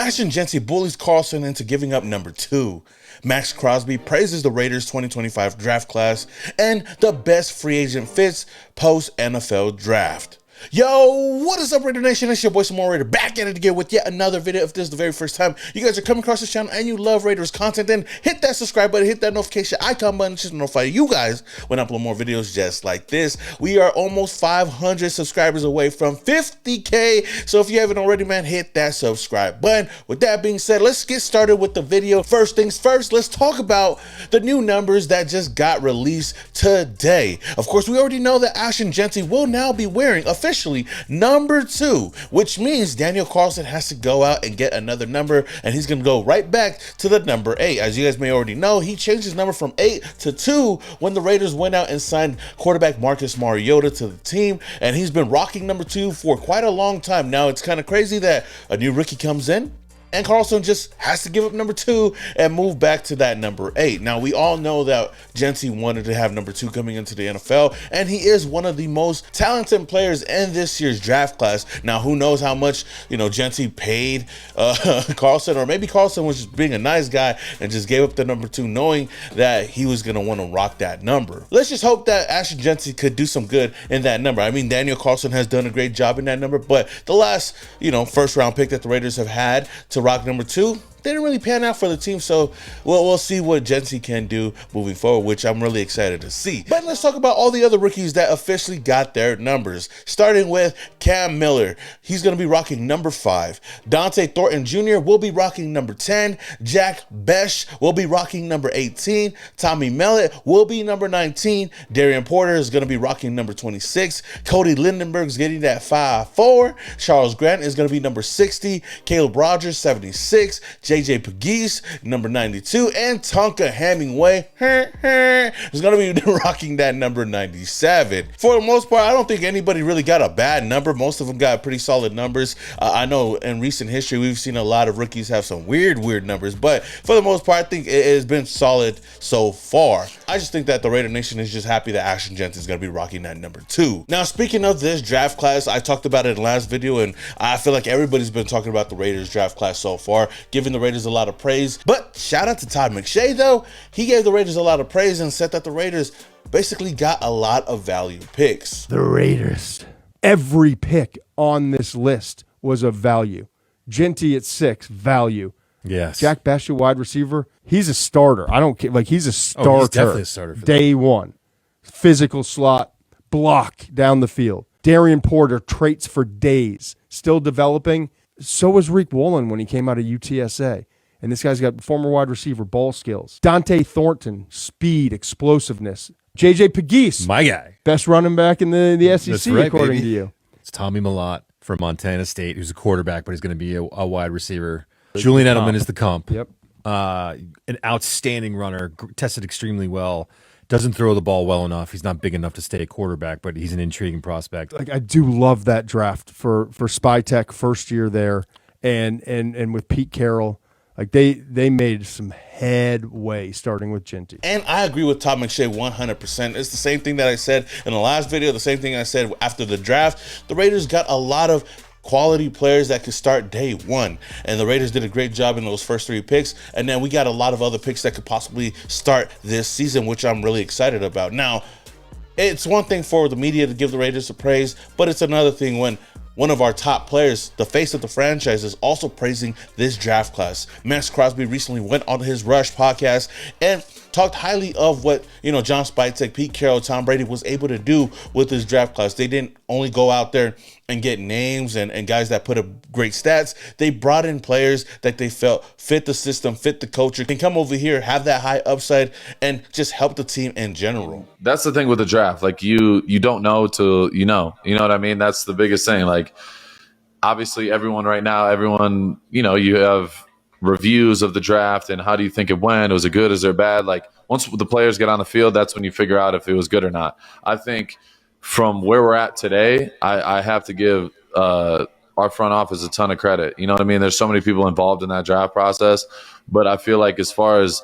Ashton Jeanty bullies Carlson into giving up number 2. Maxx Crosby praises the Raiders 2025 draft class, and the best free agent fits post-NFL draft. Yo, what is up, Raider Nation? It's your boy, Samoa Raider, back at it again with yet another video. If this is the very first time you guys are coming across this channel and you love Raiders content, then hit that subscribe button, hit that notification icon button just to notify you guys when I upload more videos just like this. We are almost 500 subscribers away from 50K, so if you haven't already, man, hit that subscribe button. With that being said, let's get started with the video. First things first, let's talk about the new numbers that just got released today. Of course, we already know that Ashton Jeanty will now be wearing officially number 2, which means Daniel Carlson has to go out and get another number, and he's going to go right back to the number 8. As you guys may already know, he changed his number from 8 to 2 when the Raiders went out and signed quarterback Marcus Mariota to the team, and he's been rocking number 2 for quite a long time. Now, it's kind of crazy that a new rookie comes in and Carlson just has to give up number 2 and move back to that number 8. Now, we all know that Jeanty wanted to have number 2 coming into the NFL, and he is one of the most talented players in this year's draft class. Now, who knows how much, Jeanty paid Carlson, or maybe Carlson was just being a nice guy and just gave up the number 2 knowing that he was going to want to rock that number. Let's just hope that Ashton Jeanty could do some good in that number. I mean, Daniel Carlson has done a great job in that number, but the last, first round pick that the Raiders have had to rock number 2, they didn't really pan out for the team, so we'll see what Jeanty can do moving forward, which I'm really excited to see. But let's talk about all the other rookies that officially got their numbers, starting with Cam Miller. He's going to be rocking number 5. Dante Thornton Jr. will be rocking number 10. Jack Besh will be rocking number 18. Tommy Mellett will be number 19. Darian Porter is going to be rocking number 26. Cody Lindenberg is getting that 5'4". Charles Grant is going to be number 60. Caleb Rogers, 76. JJ Pegues, number 92, and Tonka Hemingway is going to be rocking that number 97. For the most part, I don't think anybody really got a bad number. Most of them got pretty solid numbers. I know in recent history, we've seen a lot of rookies have some weird numbers, but for the most part, I think it has been solid so far. I just think that the Raider Nation is just happy that Ashton Jeanty is going to be rocking that number 2. Now, speaking of this draft class, I talked about it in the last video, and I feel like everybody's been talking about the Raiders draft class so far, giving the Raiders a lot of praise. But shout out to Todd McShay, though. He gave the Raiders a lot of praise and said that the Raiders basically got a lot of value picks. The Raiders. Every pick on this list was of value. Jeanty at 6, value. Yes. Jack Besh, wide receiver, he's a starter. I don't care. Like, he's a starter. Oh, he's definitely a starter for day one. Physical slot, block down the field. Darian Porter, traits for days. Still developing. So was Reek Woolen when he came out of UTSA. And this guy's got former wide receiver, ball skills. Dante Thornton, speed, explosiveness. JJ Pegues, my guy. Best running back in the SEC, That's right, according baby. to you. It's Tommy Mellott from Montana State, who's a quarterback, but he's going to be a wide receiver. Julian Edelman is the comp. Yep. An outstanding runner, tested extremely well. Doesn't throw the ball well enough. He's not big enough to stay a quarterback, but he's an intriguing prospect. Like, I do love that draft for SpyTech, first year there, and with Pete Carroll. Like, they made some headway starting with Jeanty. And I agree with Todd McShay 100%. It's the same thing that I said in the last video, the same thing I said after the draft. The Raiders got a lot of quality players that could start day one, and the Raiders did a great job in those first 3 picks, and then we got a lot of other picks that could possibly start this season, which I'm really excited about. Now, it's one thing for the media to give the Raiders a praise, but it's another thing when one of our top players, the face of the franchise, is also praising this draft class. Maxx Crosby recently went on his Rush podcast and talked highly of what, John Spytek, Pete Carroll, Tom Brady was able to do with this draft class. They didn't only go out there and get names and guys that put up great stats. They brought in players that they felt fit the system, fit the culture, can come over here, have that high upside, and just help the team in general. That's the thing with the draft. Like, you don't know till you know. You know what I mean? That's the biggest thing. Like, obviously everyone right now, you have reviews of the draft and how do you think it went? Was it good? Is it bad? Like, once the players get on the field, that's when you figure out if it was good or not. I think from where we're at today, I have to give our front office a ton of credit. You know what I mean? There's so many people involved in that draft process, but I feel like as far as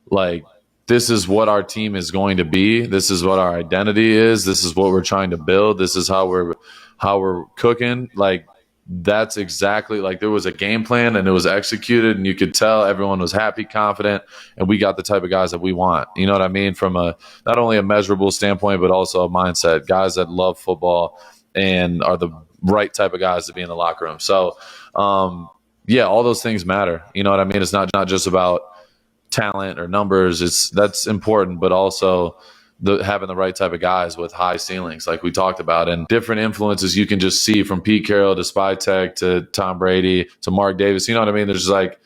like, this is what our team is going to be. This is what our identity is. This is what we're trying to build. This is how we're cooking. Like, that's exactly like there was a game plan and it was executed, and you could tell everyone was happy, confident, and we got the type of guys that we want. You know what I mean? From a not only a measurable standpoint, but also a mindset. Guys that love football and are the right type of guys to be in the locker room. So, yeah, all those things matter. You know what I mean? It's not just about talent or numbers. That's important, but also having the right type of guys with high ceilings, like we talked about, and different influences you can just see from Pete Carroll to Spytek to Tom Brady to Mark Davis. You know what I mean? There's like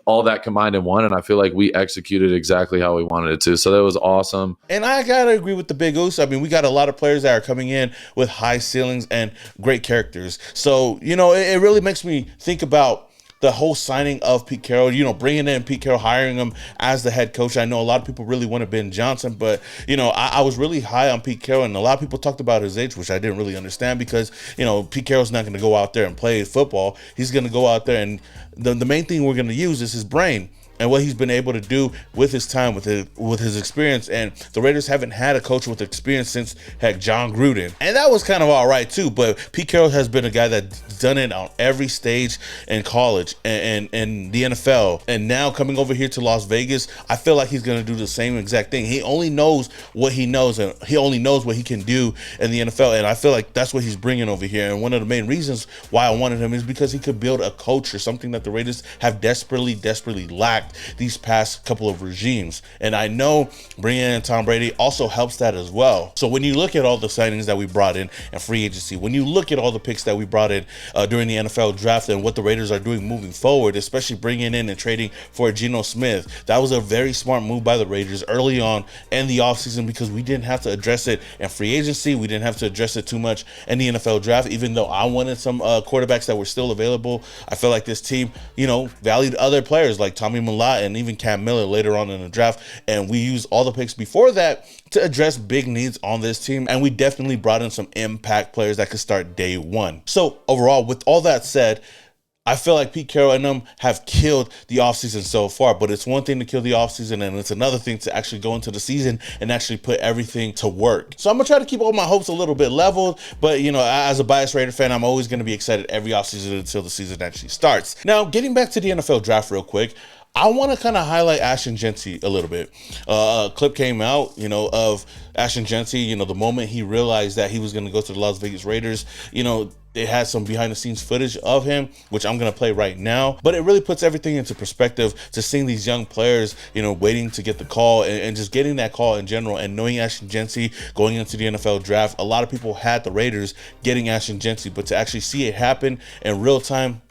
all that combined in one, and I feel like we executed exactly how we wanted it to. So that was awesome. And I gotta agree with the Big Oos. I mean, we got a lot of players that are coming in with high ceilings and great characters. So, you know, it really makes me think about the whole signing of Pete Carroll, you know, bringing in Pete Carroll, hiring him as the head coach. I know a lot of people really wanted Ben Johnson, but, you know, I was really high on Pete Carroll, and a lot of people talked about his age, which I didn't really understand because, you know, Pete Carroll's not going to go out there and play football. He's going to go out there, and the main thing we're going to use is his brain and what he's been able to do with his time, with his experience. And the Raiders haven't had a coach with experience since, heck, John Gruden. And that was kind of all right too, but Pete Carroll has been a guy that's done it on every stage in college and the NFL. And now coming over here to Las Vegas, I feel like he's going to do the same exact thing. He only knows what he knows, and he only knows what he can do in the NFL. And I feel like that's what he's bringing over here. And one of the main reasons why I wanted him is because he could build a culture, something that the Raiders have desperately lacked these past couple of regimes. And I know bringing in Tom Brady also helps that as well. So when you look at all the signings that we brought in and free agency, when you look at all the picks that we brought in during the NFL draft and what the Raiders are doing moving forward, especially bringing in and trading for Geno Smith, that was a very smart move by the Raiders early on in the offseason because we didn't have to address it in free agency. We didn't have to address it too much in the NFL draft, even though I wanted some quarterbacks that were still available. I feel like this team, you know, valued other players like Tommy Millard and even Cam Miller later on in the draft, and we used all the picks before that to address big needs on this team, and we definitely brought in some impact players that could start day one. So overall, with all that said, I feel like Pete Carroll and them have killed the offseason so far, but it's one thing to kill the offseason and it's another thing to actually go into the season and actually put everything to work. So I'm going to try to keep all my hopes a little bit leveled, but, you know, as a biased Raider fan, I'm always going to be excited every offseason until the season actually starts. Now, getting back to the NFL draft real quick, I want to kind of highlight Ashton Jeanty a little bit. A clip came out, you know, of Ashton Jeanty, you know, the moment he realized that he was going to go to the Las Vegas Raiders. You know, it had some behind the scenes footage of him, which I'm going to play right now, but it really puts everything into perspective to seeing these young players, you know, waiting to get the call and just getting that call in general, and knowing Ashton Jeanty going into the NFL draft. A lot of people had the Raiders getting Ashton Jeanty, but to actually see it happen in real time,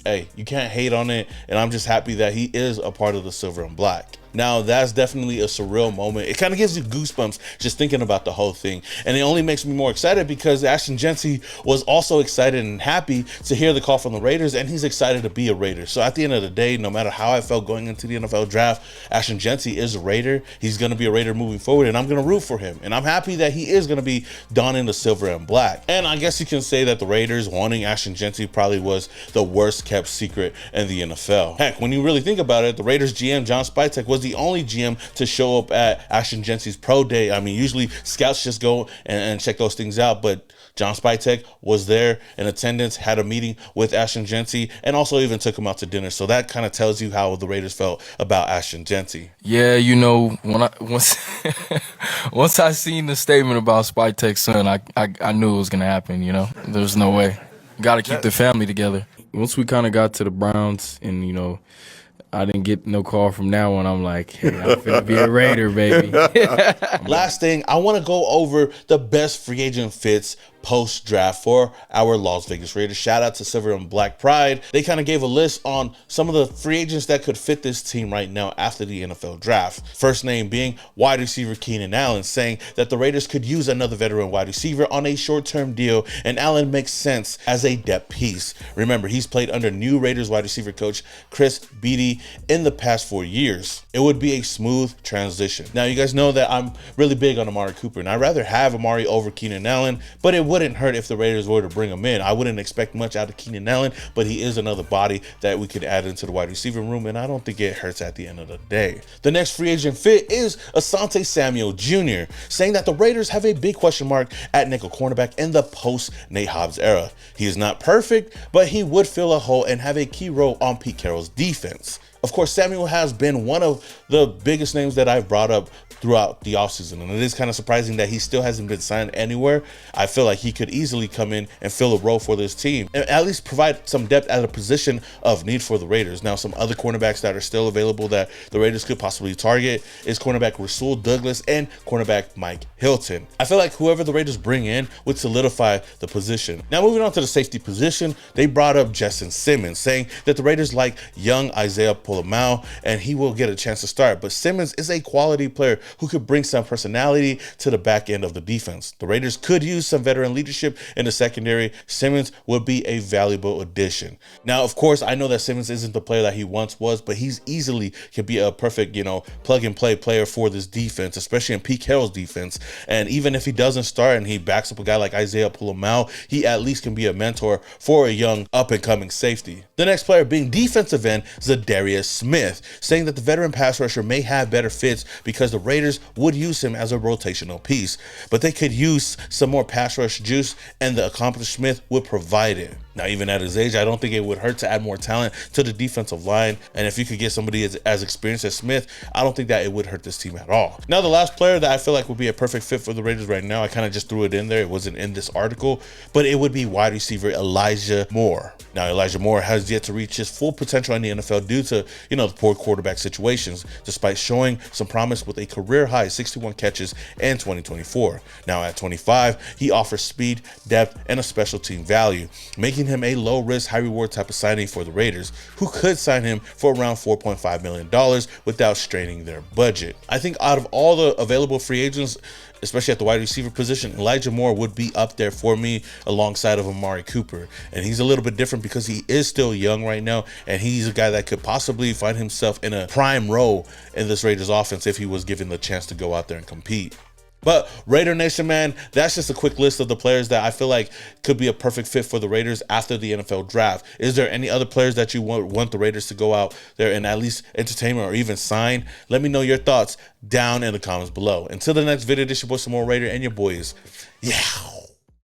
hey, you can't hate on it, and I'm just happy that he is a part of the silver and black. Now, that's definitely a surreal moment. It kind of gives you goosebumps just thinking about the whole thing. And it only makes me more excited because Ashton Jeanty was also excited and happy to hear the call from the Raiders, and he's excited to be a Raider. So at the end of the day, no matter how I felt going into the NFL draft, Ashton Jeanty is a Raider. He's going to be a Raider moving forward, and I'm going to root for him. And I'm happy that he is going to be donning the silver and black. And I guess you can say that the Raiders wanting Ashton Jeanty probably was the worst kept secret in the NFL. Heck, when you really think about it, the Raiders GM, John Spytek, was the only GM to show up at Ashton Jeanty's pro day. I mean, usually scouts just go and check those things out, but John Spytek was there in attendance, had a meeting with Ashton Jeanty, and also even took him out to dinner. So that kind of tells you how the Raiders felt about Ashton Jeanty. Yeah, you know, once once I seen the statement about Spytek's son, I knew it was gonna happen. You know, there's no way. Got to keep the family together. Once we kind of got to the Browns, and you know, I didn't get no call from now on. I'm like, hey, I'm finna be a Raider, baby. Last thing, I want to go over the best free agent fits post-draft for our Las Vegas Raiders. Shout out to Silver and Black Pride. They kind of gave a list on some of the free agents that could fit this team right now after the NFL draft. First name being wide receiver Keenan Allen, saying that the Raiders could use another veteran wide receiver on a short-term deal, and Allen makes sense as a depth piece. Remember, he's played under new Raiders wide receiver coach Chris Beatty in the past 4 years. It would be a smooth transition. Now, you guys know that I'm really big on Amari Cooper, and I'd rather have Amari over Keenan Allen, but it wouldn't hurt if the Raiders were to bring him in. I wouldn't expect much out of Keenan Allen, but he is another body that we could add into the wide receiver room, and I don't think it hurts at the end of the day. The next free agent fit is Asante Samuel Jr., saying that the Raiders have a big question mark at nickel cornerback in the post-Nate Hobbs era. He is not perfect, but he would fill a hole and have a key role on Pete Carroll's defense. Of course, Samuel has been one of the biggest names that I've brought up throughout the offseason, and it is kind of surprising that he still hasn't been signed anywhere. I feel like he could easily come in and fill a role for this team and at least provide some depth at a position of need for the Raiders. Now, some other cornerbacks that are still available that the Raiders could possibly target is cornerback Rasul Douglas and cornerback Mike Hilton. I feel like whoever the Raiders bring in would solidify the position. Now, moving on to the safety position, they brought up Justin Simmons, saying that the Raiders like young Isaiah Polamau and he will get a chance to start, but Simmons is a quality player who could bring some personality to the back end of the defense. The Raiders could use some veteran leadership in the secondary. Simmons would be a valuable addition. Now, of course, I know that Simmons isn't the player that he once was, but he's easily could be a perfect, plug and play player for this defense, especially in Pete Carroll's defense. And even if he doesn't start and he backs up a guy like Isaiah Polamau, he at least can be a mentor for a young up and coming safety. The next player being defensive end, Zadarius Smith, saying that the veteran pass rusher may have better fits because the Raiders would use him as a rotational piece, but they could use some more pass rush juice, and the accomplished Smith would provide it. Now, even at his age, I don't think it would hurt to add more talent to the defensive line, and if you could get somebody as experienced as Smith, I don't think that it would hurt this team at all. Now, the last player that I feel like would be a perfect fit for the Raiders right now, I kind of just threw it in there, it wasn't in this article, but it would be wide receiver Elijah Moore. Now, Elijah Moore has yet to reach his full potential in the NFL due to, the poor quarterback situations, despite showing some promise with a career-high 61 catches in 2024. Now, at 25, he offers speed, depth, and a special team value, making him a low-risk, high-reward type of signing for the Raiders, who could sign him for around $4.5 million without straining their budget. I think out of all the available free agents, especially at the wide receiver position, Elijah Moore would be up there for me alongside of Amari Cooper. And he's a little bit different because he is still young right now, and he's a guy that could possibly find himself in a prime role in this Raiders offense if he was given the chance to go out there and compete. But Raider Nation, man, that's just a quick list of the players that I feel like could be a perfect fit for the Raiders after the NFL draft. Is there any other players that you want the Raiders to go out there and at least entertain or even sign? Let me know your thoughts down in the comments below. Until the next video, this is your boy, some more Raider, and your boys, yeah.